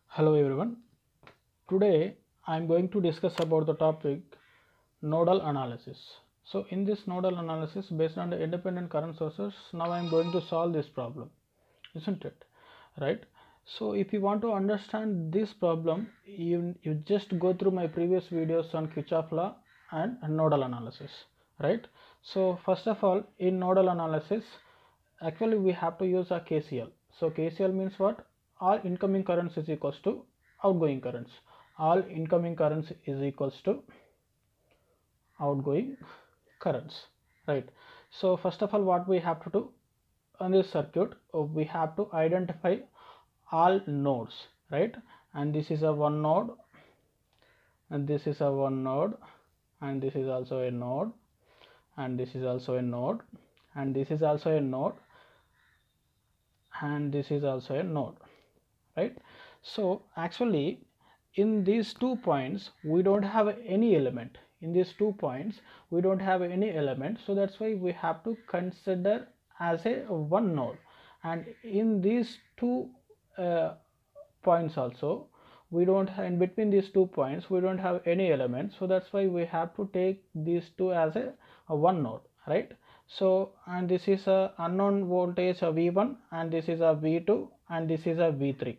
Hello everyone. Today I am going to discuss about the topic nodal analysis. So in this nodal analysis based on the independent current sources, now I am going to solve this problem, isn't it? Right? So if you want to understand this problem, you just go through my previous videos on Kirchhoff law and nodal analysis, right? So first of all, in nodal analysis, actually we have to use a KCL. So KCL means what? All incoming currents is equals to outgoing currents. All incoming currents is equals to outgoing currents, right? So first of all, what we have to do on this circuit, we have to identify all nodes, right? And this is a one node, and this is a one node, and this is also a node, and this is also a node, and this is also a node, and this is also a node, right? So actually in these 2 points we don't have any element. In these 2 points we don't have any element, so that's why we have to consider as a one node. And in these 2 points also we don't have, in between these 2 points we don't have any elements, so that's why we have to take these two as a one node, right? So and this is a unknown voltage a V1, and this is a V2, and this is a V3,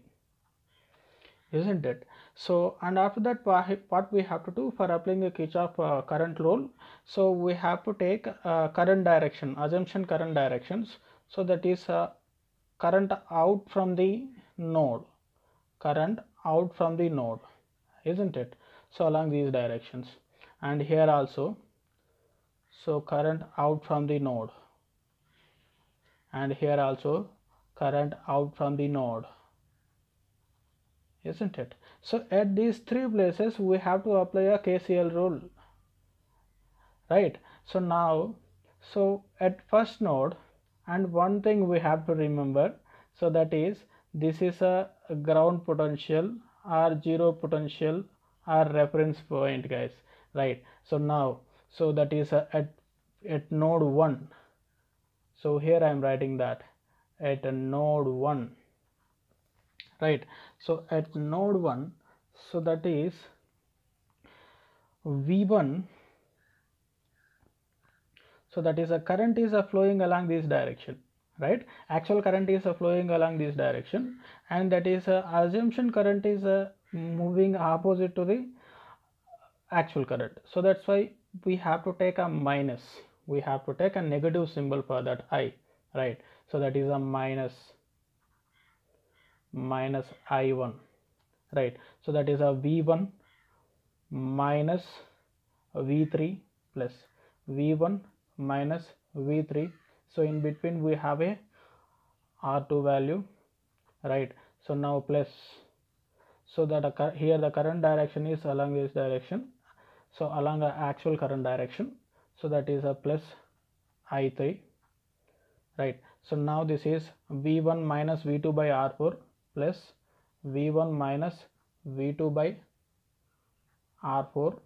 isn't it? So and after that, what we have to do for applying the Kirchhoff current rule, so we have to take current direction, assumption current directions. So that is current out from the node, current out from the node, isn't it? So along these directions, and here also, so current out from the node, and here also current out from the node, isn't it? So at these 3 places we have to apply a KCL rule, right? So now, so at first node, and one thing we have to remember, so that is this is a ground potential or zero potential or reference point, guys, right? So now, so that is at node 1. So here I am writing that at a node 1, right? So at node 1, so that is V1, so that is a current is flowing along this direction, right? Actual current is flowing along this direction, and that is assumption current is moving opposite to the actual current. So that's why we have to take a minus, we have to take a negative symbol for that I, right? So that is a minus I1, right? So that is a V1 minus V3 plus V1 minus V3. So in between we have a R2 value, right? So now plus, so that here the current direction is along this direction, so along the actual current direction, so that is a plus I3, right? So now this is V1 minus V2 by R4 plus V1 minus V2 by R4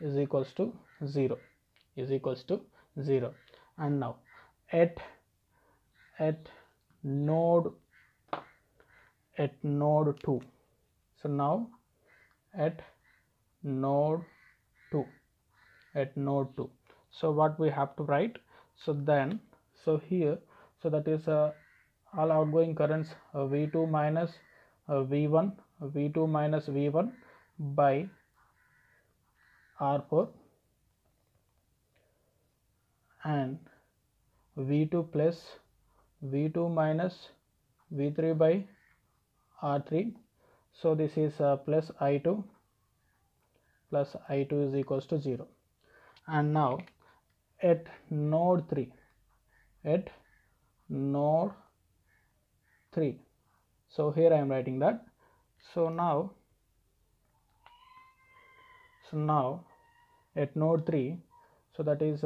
is equals to 0, is equals to 0. And now at node 2, so now at node 2, so what we have to write, so then, so here, so that is all outgoing currents V2 minus V1, V2 minus V1 by R4, and V2 plus V2 minus V3 by R3. So this is plus I2 is equals to 0. And now at node 3, so here I am writing that. So now at node 3, so that is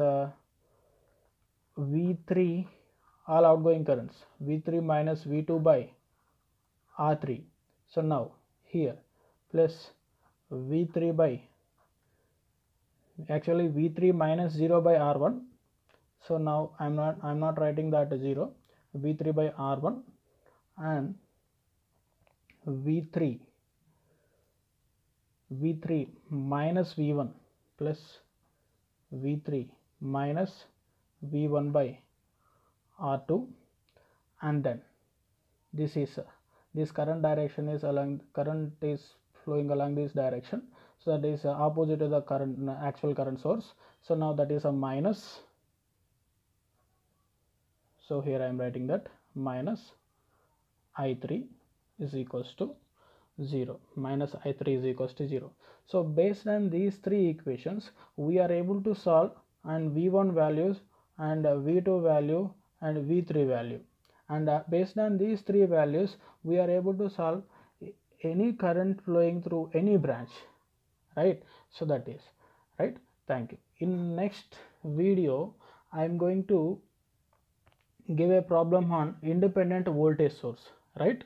V3, all outgoing currents, V3 minus V2 by R3. So now here plus V3 by, actually V3 minus 0 by R1. So now I'm not writing that 0, V3 by R1, and V3 V3 minus V1 plus V3 minus V1 by R2, and then this is this current direction is current is flowing along this direction, so that is opposite to the current actual current source. So now that is a minus, so here I am writing that minus I3 is equals to 0, minus I3 is equals to 0. So based on these three equations we are able to solve, and V1 values and V2 value and V3 value, and based on these three values we are able to solve any current flowing through any branch, right? So that is right. Thank you. In next video I am going to give a problem on independent voltage source, right?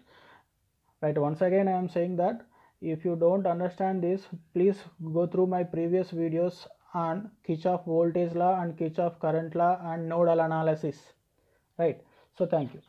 Once again I am saying that if you don't understand this, please go through my previous videos on Kirchhoff voltage law and Kirchhoff current law and nodal analysis, right? So thank you.